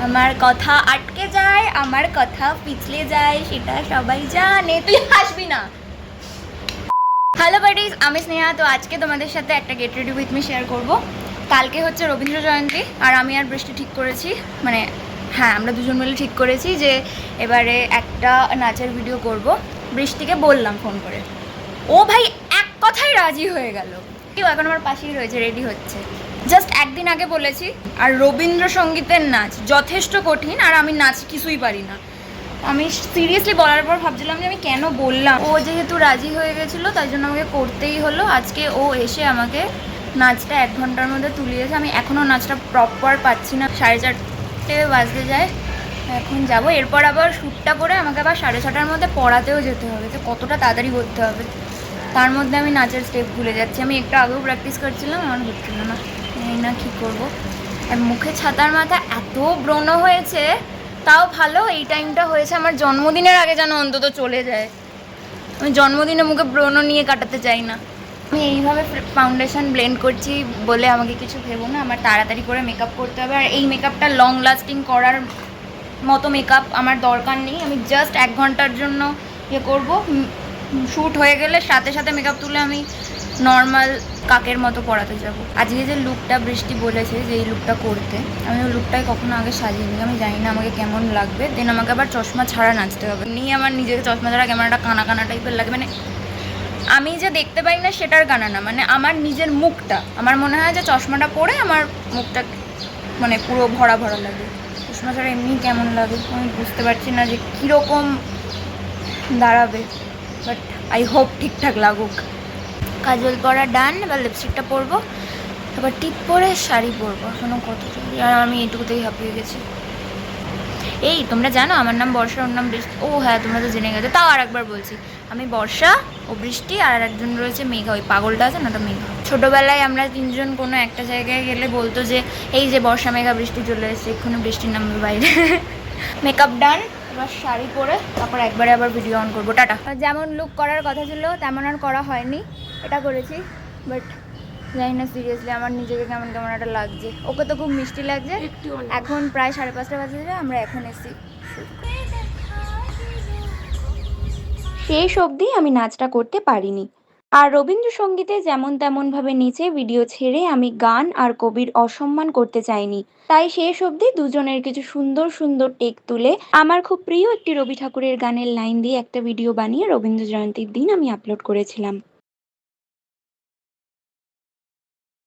আমার কথা আটকে যায়, আমার কথা পিছলে যায়, সেটা সবাই জানে। তুই হাসবি না। হ্যালো বাডিজ, আমি স্নেহা। তো আজকে তোমাদের সাথে একটা get ready with me share করবো। কালকে হচ্ছে রবীন্দ্র জয়ন্তী, আর আমি আর বৃষ্টি ঠিক করেছি, মানে হ্যাঁ আমরা দুজন মিলে ঠিক করেছি যে এবারে একটা নাচের ভিডিও করব। বৃষ্টিকে বললাম ফোন করে, ও ভাই এক কথায় রাজি হয়ে গেল। কেউ এখন আমার পাশেই রয়েছে, রেডি হচ্ছে। জাস্ট একদিন আগে বলেছি। আর রবীন্দ্রসঙ্গীতের নাচ যথেষ্ট কঠিন, আর আমি নাচ কিছুই পারি না। আমি সিরিয়াসলি বলার পর ভাবছিলাম যে আমি কেন বললাম। ও যেহেতু রাজি হয়ে গেছিলো তাই জন্য আমাকে করতেই হলো। আজকে ও এসে আমাকে নাচটা 1 ঘন্টার মধ্যে তুলিয়েছে। আমি এখনও নাচটা প্রপার পাচ্ছি না। 4:30 বাজতে যায়, এখন যাব। এরপর আবার শ্যুটটা করে আমাকে আবার 6:30টার মধ্যে পড়াতেও যেতে হবে, তো কতটা তাড়াতাড়ি করতে হবে। তার মধ্যে আমি নাচের স্টেপ ভুলে যাচ্ছি। আমি একটু আগেও প্র্যাকটিস করছিলাম, আমার হচ্ছিল না, এই না কী করবো। মুখে ছাতার মাথা এত ব্রণ হয়েছে, তাও ভালো এই টাইমটা হয়েছে আমার জন্মদিনের আগে যেন অন্তত চলে যায়। আমি জন্মদিনে মুখে ব্রণ নিয়ে কাটাতে চাই না। আমি এইভাবে ফাউন্ডেশন ব্লেন্ড করছি বলে আমাকে কিছু ভেবো না। আমার তাড়াতাড়ি করে মেকআপ করতে হবে, আর এই মেকআপটা লং লাস্টিং করার মতো মেকআপ আমার দরকার নেই। আমি জাস্ট 1 ঘন্টার জন্য ইয়ে করবো। শ্যুট হয়ে গেলে সাথে সাথে মেকআপ তুলে আমি নর্মাল কাকের মতো পড়াতে যাব। আজকে যে লুকটা বৃষ্টি বলেছে যে এই লুকটা করতে, আমি ওই লুকটাই কখনো আগে সাজিনি। আমি জানি না আমাকে কেমন লাগবে। দেন আমাকে আবার চশমা ছাড়া নাচতে হবে। নিয়ে আমার নিজেকে চশমা ছাড়া ক্যামেরাটা কানা কানা টাইপের লাগে। মানে আমি যে দেখতে পাই না সেটার কানা না, মানে আমার নিজের মুখটা, আমার মনে হয় যে চশমাটা পরে আমার মুখটা মানে পুরো ভরা ভরা লাগে। চশমা ছাড়া এমনি কেমন লাগে আমি বুঝতে পারছি না যে কীরকম দাঁড়াবে, বাট আই হোপ ঠিকঠাক লাগুক। কাজল পরা ডান, এবার লিপস্টিকটা পরবো, তারপর টিপ পরে শাড়ি পরবো। এখনও কত, আর আমি এইটুকুতেই হাঁপিয়ে গেছি। এই তোমরা জানো আমার নাম বর্ষা, ওর নাম বৃষ্টি। ও হ্যাঁ, তোমরা তো জেনে গেছো, তাও আর একবার বলছি। আমি বর্ষা, ও বৃষ্টি, আর একজন রয়েছে মেঘা। ওই পাগলটা আছে না, ওটা মেঘা। ছোটোবেলায় আমরা 3জন কোনো একটা জায়গায় গেলে বলতো যে এই যে বর্ষা মেঘা বৃষ্টি চলে এসেছে, এক্ষুনি বৃষ্টির নামবে বাইরে। মেকআপ ডান, এবার শাড়ি পরে তারপর একবারে আবার ভিডিও অন করবো। টাটা। যেমন লুক করার কথা ছিল তেমন আর করা হয়নি, এটা করেছি। বাট জানি না সিরিয়াসলি আমার নিজেকে কেমন কেমন একটা লাগছে। ওকে তো খুব মিষ্টি লাগছে। এখন প্রায় 5:30 বাজে, আমরা এখন এসেছি। শেষ অবধি আমি নাচটা করতে পারিনি। আর রবীন্দ্রসঙ্গীতে যেমন তেমনভাবে নেচে ভিডিও ছেড়ে আমি গান আর কবির অসম্মান করতে চাইনি। তাই শেষ অবধি দুজনের কিছু সুন্দর সুন্দর টেক তুলে আমার খুব প্রিয় একটি রবি ঠাকুরের গানের লাইন দিয়ে একটা ভিডিও বানিয়ে রবীন্দ্র জয়ন্তীর দিন আমি আপলোড করেছিলাম।